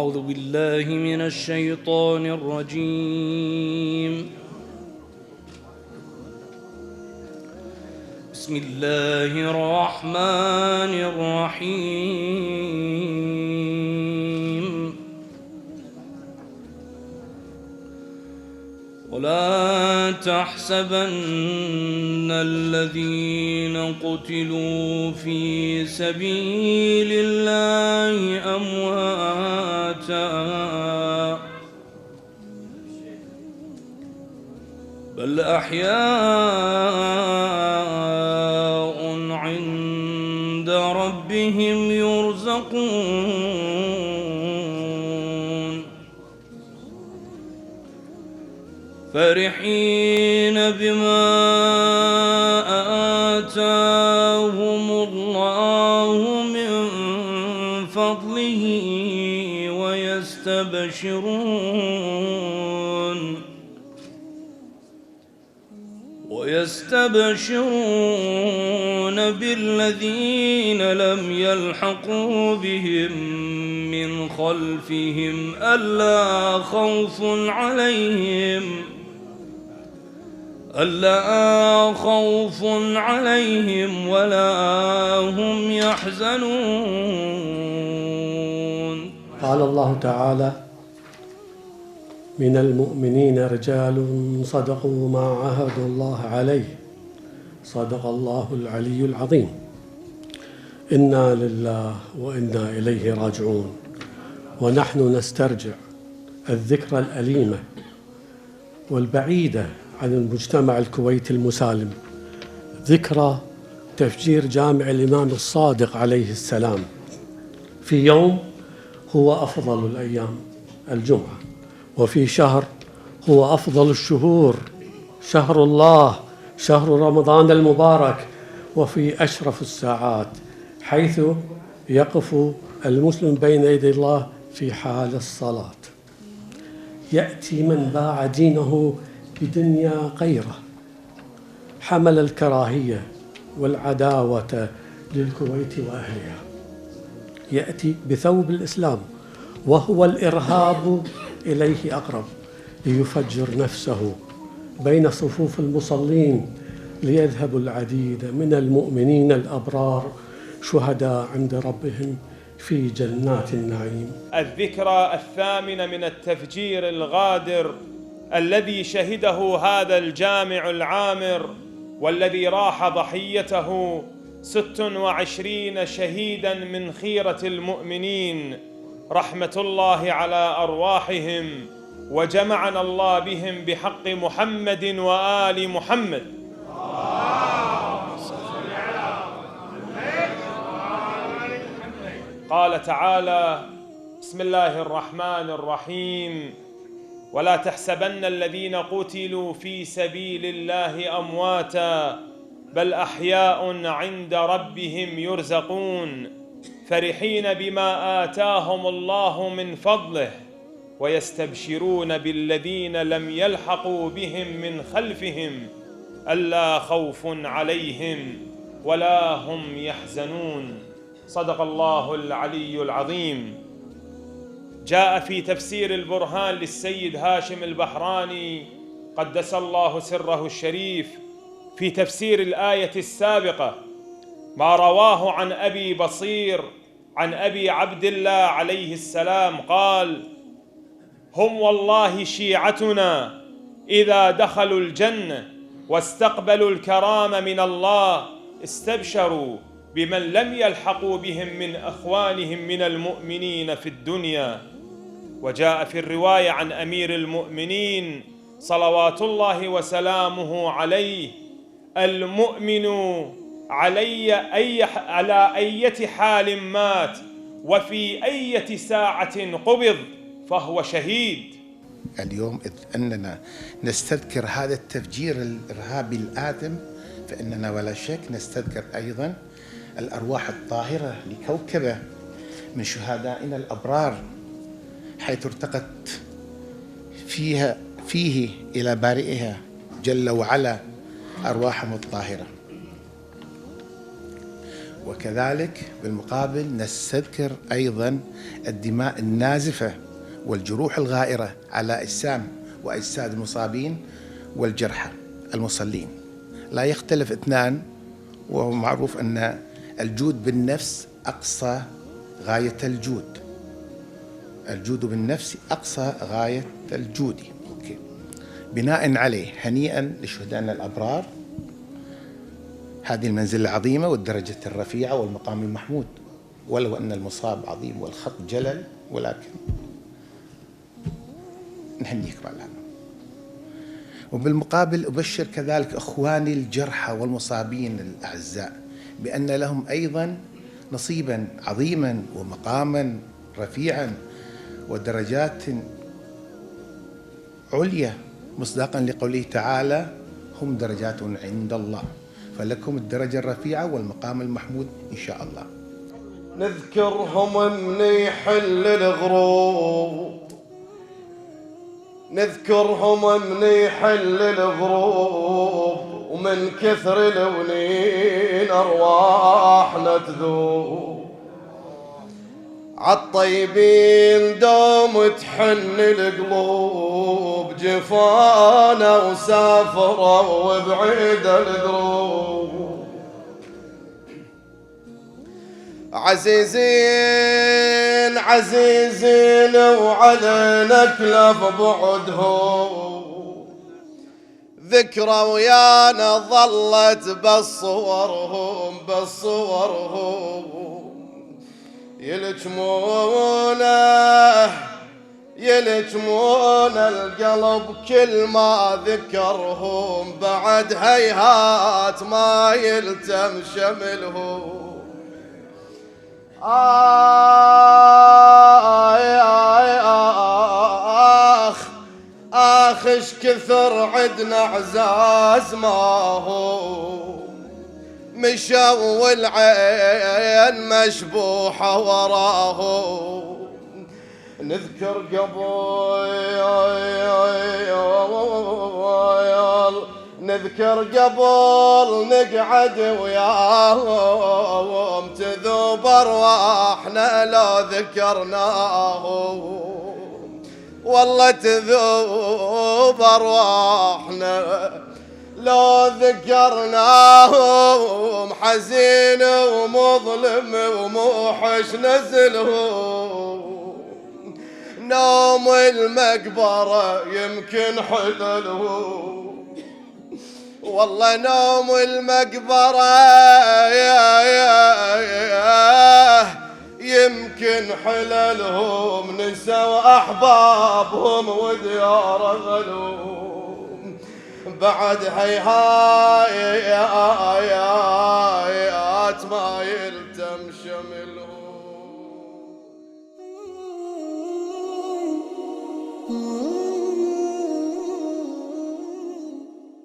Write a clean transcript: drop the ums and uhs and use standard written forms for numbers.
أعوذ بالله من الشيطان الرجيم. بسم الله الرحمن الرحيم. ولا تحسبن الذين قتلوا في سبيل الله أمواتا بل أحياء عند ربهم يرزقون فرحين بما آتاهم الله من فضله ويستبشرون بالذين لم يلحقوا بهم من خلفهم ألا خوف عليهم ولا هم يحزنون. قال الله تعالى: من المؤمنين رجال صدقوا ما عاهدوا الله عليه صدق الله العلي العظيم. إنا لله وإنا إليه راجعون. ونحن نسترجع الذكرى الأليمة والبعيدة عن المجتمع الكويتي المسالم، ذكرى تفجير جامع الإمام الصادق عليه السلام في يوم هو أفضل الأيام، الجمعة، وفي شهر هو أفضل الشهور، شهر الله، شهر رمضان المبارك، وفي أشرف الساعات حيث يقف المسلم بين يدي الله في حال الصلاة. يأتي من باع دينه بدنيا غيره، حمل الكراهية والعداوة للكويت وأهلها، يأتي بثوب الإسلام وهو الإرهاب إليه أقرب، ليفجر نفسه بين صفوف المصلين ليذهب العديد من المؤمنين الأبرار شهداء عند ربهم في جنات النعيم. الذكرى الثامنة من التفجير الغادر الذي شهده هذا الجامع العامر، والذي راح ضحيته 26 شهيدا من خيرة المؤمنين، رحمة الله على أرواحهم، وجمعنا الله بهم بحق محمد وآل محمد. قال تعالى: بسم الله الرحمن الرحيم: ولا تحسبن الذين قتلوا في سبيل الله أمواتا بل أحياء عند ربهم يرزقون فرحين بما آتاهم الله من فضله ويستبشرون بالذين لم يلحقوا بهم من خلفهم ألا خوف عليهم ولا هم يحزنون. صدق الله العلي العظيم. جاء في تفسير البرهان للسيد هاشم البحراني قدس الله سره الشريف في تفسير الآية السابقة ما رواه عن أبي بصير عن أبي عبد الله عليه السلام قال: هم والله شيعتنا إذا دخلوا الجنة واستقبلوا الكرام من الله استبشروا بمن لم يلحقوا بهم من أخوانهم من المؤمنين في الدنيا. وجاء في الرواية عن أمير المؤمنين صلوات الله وسلامه عليه: المؤمن على أية حال مات وفي أية ساعة قبض فهو شهيد. اليوم إذ أننا نستذكر هذا التفجير الإرهابي الآثم، فإننا ولا شك نستذكر أيضا الأرواح الطاهرة لكوكبة من شهدائنا الأبرار، حيث ارتقت فيه إلى بارئها جل وعلا أرواحهم الطاهرة. وكذلك بالمقابل نستذكر أيضا الدماء النازفة والجروح الغائرة على أجسام وأجساد المصابين والجرحى المصلين. لا يختلف اثنان، وهو معروف أن الجود بالنفس أقصى غاية الجود. الجود بالنفس أقصى غاية الجود. أوكي. بناء عليه هنيئا لشهدائنا الأبرار هذه المنزلة العظيمة والدرجة الرفيعة والمقام المحمود، ولو أن المصاب عظيم والخط جلل، ولكن نهنيكم على هذا. وبالمقابل أبشر كذلك إخواني الجرحى والمصابين الأعزاء بأن لهم أيضا نصيبا عظيما ومقاما رفيعا ودرجات عليا، مصداقا لقوله تعالى: هم درجات عند الله، فلكم الدرجة الرفيعة والمقام المحمود إن شاء الله. نذكرهم من يحل الغروب، نذكرهم من يحل الغروب، ومن كثر الونين أرواحنا تذوب. عالطيبين دوم تحن القلوب، جفانا وسافروا وبعيد الدروب. عزيزين عزيزين وعلينا كلف بعدهم، ذكرى ويانا ظلت بالصورهم يلجمون القلب كل ما ذكرهم، بعد هيهات ما يلتم شملهم. آخ اش كثر عدنا عزاز ما هو، مشوا والعين مشبوحة وراه. نذكر قبل نقعد وياهم، تذوب أرواحنا لو ذكرناهم، والله تذوب أرواحنا لو ذكرناهم. حزين ومظلم وموحش نزلهم، نوم المقبرة يمكن حللهم، والله نوم المقبرة يمكن حللهم. نسوا أحبابهم وديار غلوم، بعد هيهات ما يلتم شملهم.